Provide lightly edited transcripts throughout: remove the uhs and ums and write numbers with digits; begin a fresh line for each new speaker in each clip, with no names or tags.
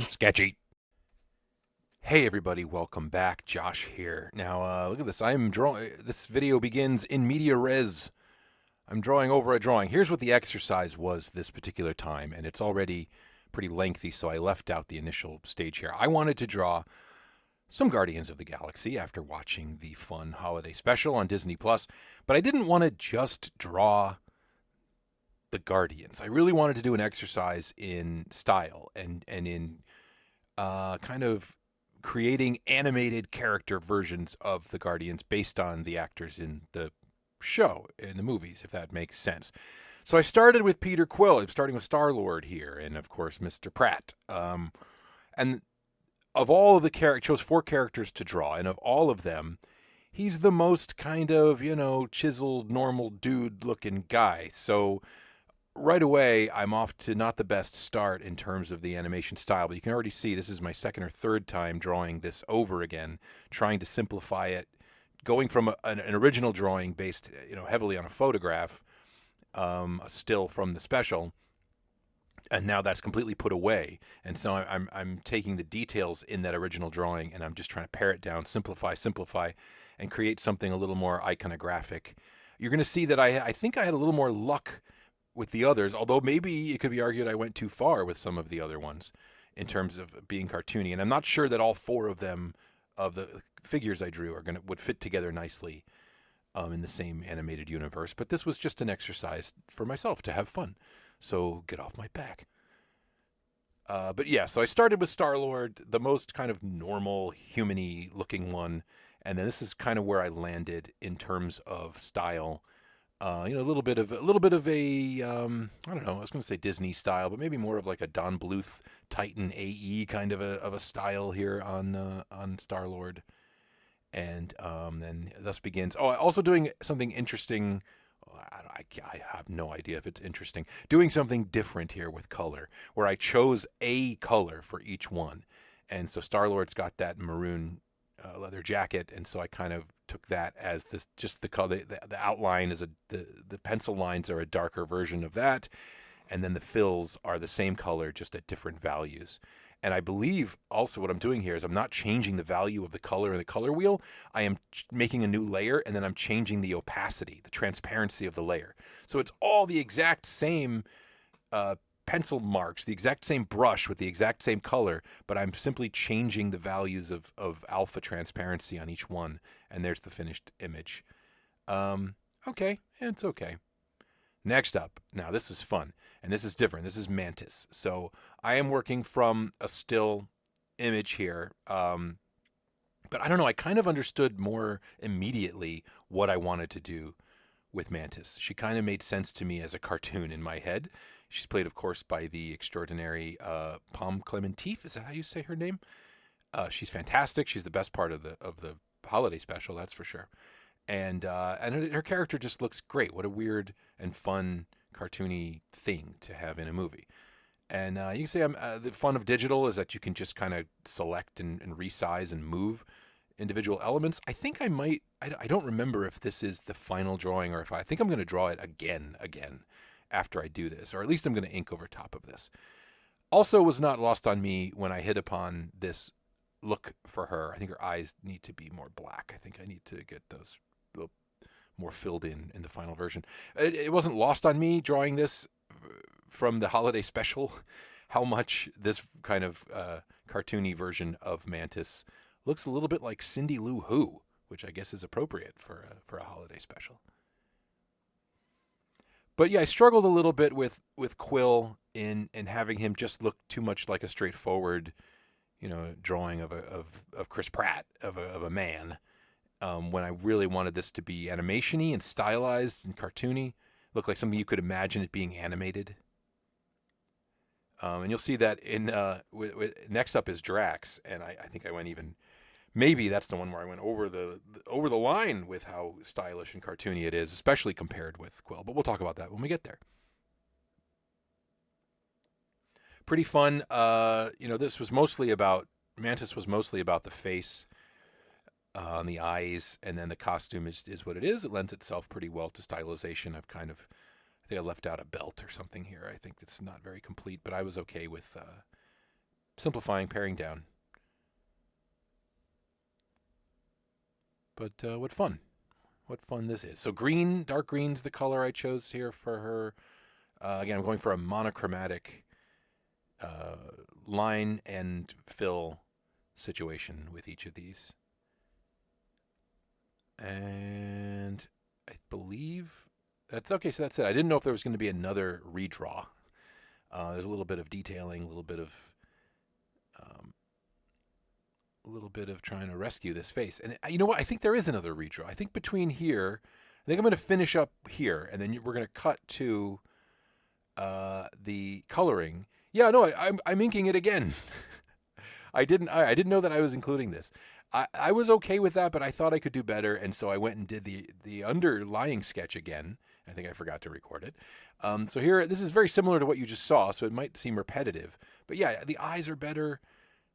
Sketchy. Hey everybody, welcome back. Josh here. Now look at this. I'm drawing. This video begins in media res. I'm drawing over a drawing. Here's what the exercise was this particular time, and it's already pretty lengthy, so I left out the initial stage here. I wanted to draw some Guardians of the Galaxy after watching the fun holiday special on Disney Plus, but I didn't want to just draw the Guardians. I really wanted to do an exercise in style and in kind of creating animated character versions of the Guardians based on the actors in the show, in the movies, if that makes sense. So I started with Peter Quill. I'm starting with Star-Lord here, and of course Mr. Pratt. And of all of the characters, chose 4 characters to draw, and of all of them, he's the most kind of, chiseled, normal dude-looking guy. So right away, I'm off to not the best start in terms of the animation style, but you can already see this is my second or third time drawing this over again, trying to simplify it, going from an original drawing based, heavily on a photograph, a still from the special, and now that's completely put away. And so I'm taking the details in that original drawing, and I'm just trying to pare it down, simplify, and create something a little more iconographic. You're going to see that I think I had a little more luck with the others, although maybe it could be argued I went too far with some of the other ones in terms of being cartoony. And I'm not sure that all 4 of them, of the figures I drew, would fit together nicely in the same animated universe. But this was just an exercise for myself to have fun. So get off my back. But yeah, so I started with Star-Lord, the most kind of normal, human-y looking one. And then this is kind of where I landed in terms of style. A little bit of a I don't know, I was going to say Disney style, but maybe more of like a Don Bluth Titan AE kind of a style here on Star-Lord. And then thus begins. Oh, also doing something interesting. I have no idea if it's interesting. Doing something different here with color, where I chose a color for each one. And so Star-Lord's got that maroon leather jacket, and so I kind of took that as this, just the color. The outline is the pencil lines are a darker version of that, and then the fills are the same color, just at different values. And I believe also what I'm doing here is I'm not changing the value of the color in the color wheel. I am making a new layer, and then I'm changing the opacity, the transparency of the layer. So it's all the exact same pencil marks, the exact same brush with the exact same color, but I'm simply changing the values of alpha transparency on each one, and there's the finished image. Okay, it's okay. Next up, now this is fun, and this is different. This is Mantis. So I am working from a still image here, but I don't know, I kind of understood more immediately what I wanted to do with Mantis. She kind of made sense to me as a cartoon in my head. She's played, of course, by the extraordinary Pom Klementieff. Is that how you say her name? She's fantastic. She's the best part of the holiday special, that's for sure. And her character just looks great. What a weird and fun cartoony thing to have in a movie. And you can say the fun of digital is that you can just kind of select and resize and move individual elements. I think I might. I don't remember if this is the final drawing or if I think I'm going to draw it again after I do this, or at least I'm going to ink over top of this. Also was not lost on me when I hit upon this look for her. I think her eyes need to be more black. I think I need to get those a little more filled in the final version. It wasn't lost on me drawing this from the holiday special how much this kind of cartoony version of Mantis looks a little bit like Cindy Lou Who, which I guess is appropriate for a holiday special. But yeah, I struggled a little bit with Quill in having him just look too much like a straightforward, drawing of Chris Pratt, of a man, when I really wanted this to be animation-y and stylized and cartoony. Look like something you could imagine it being animated. And you'll see that in next up is Drax, and I think I went even. Maybe that's the one where I went over the line with how stylish and cartoony it is, especially compared with Quill. But we'll talk about that when we get there. Pretty fun. This was mostly about Mantis was mostly about the face, on the eyes, and then the costume is what it is. It lends itself pretty well to stylization. I think I left out a belt or something here. I think it's not very complete, but I was okay with simplifying, paring down. But what fun. What fun this is. So green, dark green's the color I chose here for her. Again, I'm going for a monochromatic line and fill situation with each of these. And I believe that's okay. So that's it. I didn't know if there was going to be another redraw. There's a little bit of detailing, a little bit of trying to rescue this face. And you know what? I think there is another redraw. I think between here, I think I'm going to finish up here, and then we're going to cut to the coloring. Yeah, no, I'm inking it again. I didn't know that I was including this. I was okay with that, but I thought I could do better, and so I went and did the underlying sketch again. I think I forgot to record it. So here, this is very similar to what you just saw, so it might seem repetitive. But yeah, the eyes are better.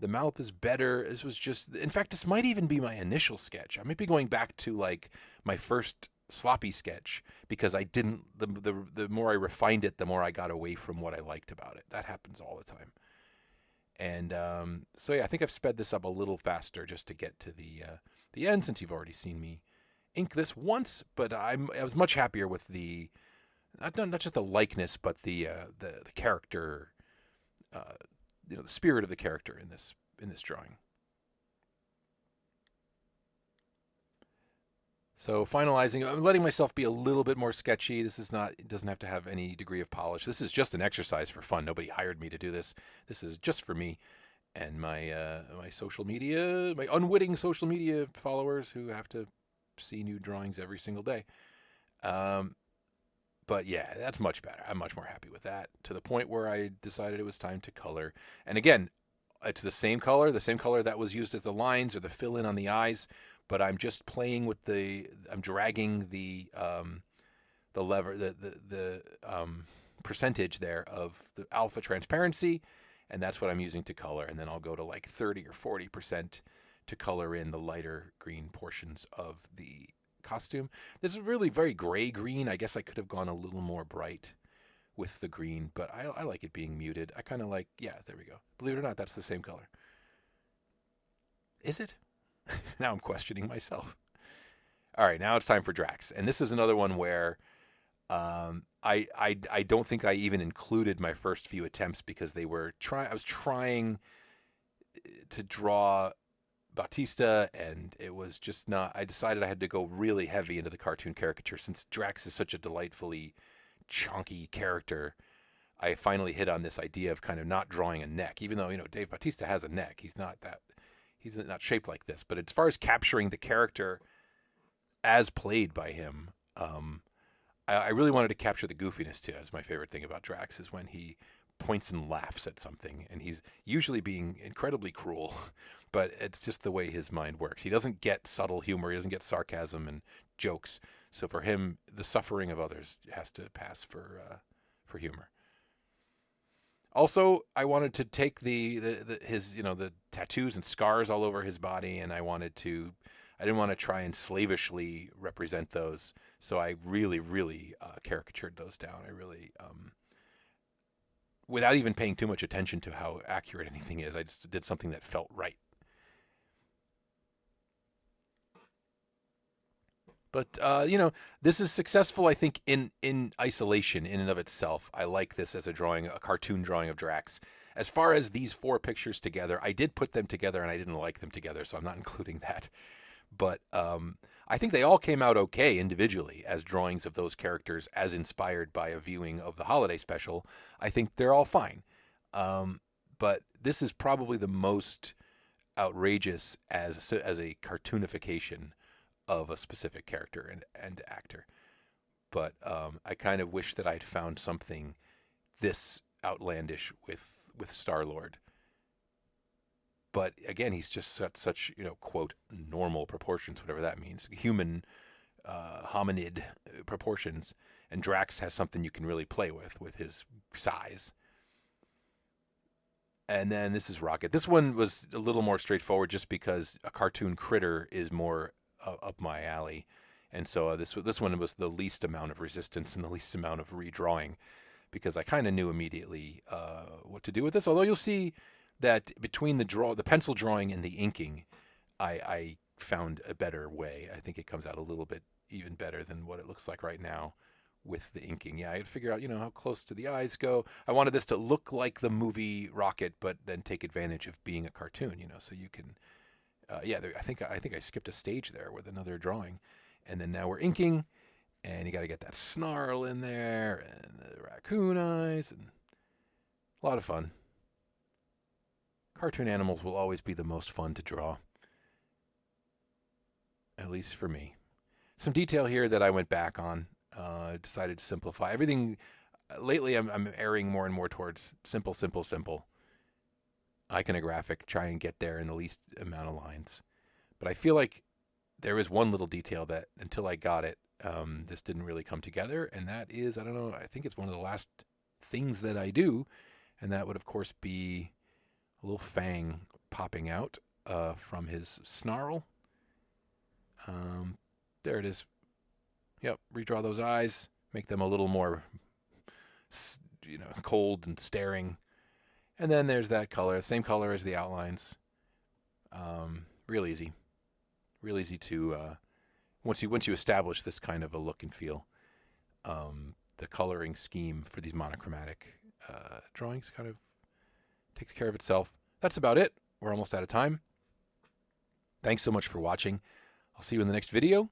The mouth is better. This was just, in fact, this might even be my initial sketch. I might be going back to like my first sloppy sketch because I didn't, the more I refined it, the more I got away from what I liked about it. That happens all the time. And so yeah, I think I've sped this up a little faster just to get to the end, since you've already seen me ink this once. But I was much happier with the not just the likeness, but the character, the spirit of the character in this drawing. So finalizing, I'm letting myself be a little bit more sketchy. This is not, it doesn't have to have any degree of polish. This is just an exercise for fun. Nobody hired me to do this. This is just for me and my my social media, my unwitting social media followers who have to see new drawings every single day. But yeah, that's much better. I'm much more happy with that, to the point where I decided it was time to color. And again, it's the same color that was used as the lines or the fill-in on the eyes. But I'm just playing with I'm dragging the lever, the percentage there of the alpha transparency, and that's what I'm using to color. And then I'll go to like 30 or 40% to color in the lighter green portions of the costume. This is really very gray green. I guess I could have gone a little more bright with the green, but I like it being muted. I kind of like, yeah, there we go. Believe it or not, that's the same color. Is it? Now I'm questioning myself. All right, now it's time for Drax. And this is another one where I don't think I even included my first few attempts because I was trying to draw Bautista, and it was just not, I decided I had to go really heavy into the cartoon caricature. Since Drax is such a delightfully chunky character, I finally hit on this idea of kind of not drawing a neck, even though, Dave Bautista has a neck. He's not shaped like this. But as far as capturing the character as played by him, I really wanted to capture the goofiness too. That's my favorite thing about Drax, is when he points and laughs at something, and he's usually being incredibly cruel, but it's just the way his mind works. He doesn't get subtle humor. He doesn't get sarcasm and jokes. So for him, the suffering of others has to pass for humor. Also, I wanted to take his the tattoos and scars all over his body, and I didn't want to try and slavishly represent those. So I really, really caricatured those down. I really, without even paying too much attention to how accurate anything is, I just did something that felt right. But this is successful, I think, in isolation, in and of itself. I like this as a cartoon drawing of Drax. As far as these four pictures together, I did put them together, and I didn't like them together, so I'm not including that. But I think they all came out okay individually as drawings of those characters, as inspired by a viewing of the holiday special. I think they're all fine. But this is probably the most outrageous as a cartoonification of a specific character and actor. But I kind of wish that I'd found something this outlandish with Star-Lord. But again, he's just such quote, normal proportions, whatever that means, human hominid proportions. And Drax has something you can really play with his size. And then this is Rocket. This one was a little more straightforward just because a cartoon critter is more up my alley. And so this one was the least amount of resistance and the least amount of redrawing, because I kind of knew immediately what to do with this. Although you'll see that between the pencil drawing and the inking, I found a better way. I think it comes out a little bit even better than what it looks like right now with the inking. Yeah, I had to figure out, how close to the eyes go. I wanted this to look like the movie Rocket, but then take advantage of being a cartoon, so you can, I think I skipped a stage there with another drawing. And then now we're inking, and you got to get that snarl in there, and the raccoon eyes, and a lot of fun. Cartoon animals will always be the most fun to draw, at least for me. Some detail here that I went back on. Decided to simplify everything. Lately, I'm erring more and more towards simple. Iconographic, try and get there in the least amount of lines. But I feel like there is one little detail that, until I got it, this didn't really come together. And that is, I don't know, I think it's one of the last things that I do. And that would, of course, be a little fang popping out from his snarl. There it is. Yep, redraw those eyes, make them a little more, cold and staring. And then there's that color, same color as the outlines. Real easy to once you establish this kind of a look and feel. The coloring scheme for these monochromatic drawings kind of takes care of itself. That's about it. We're almost out of time. Thanks so much for watching. I'll see you in the next video.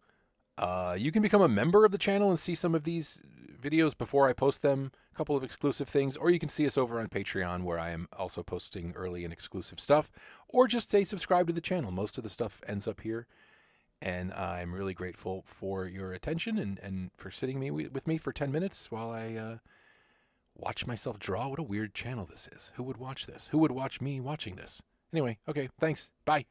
You can become a member of the channel and see some of these videos before I post them, a couple of exclusive things, or you can see us over on Patreon, where I am also posting early and exclusive stuff, or just stay subscribed to the channel. Most of the stuff ends up here, and I'm really grateful for your attention and for sitting with me for 10 minutes while I watch myself draw. What a weird channel this is. Who would watch this? Who would watch me watching this? Anyway, okay, thanks. Bye.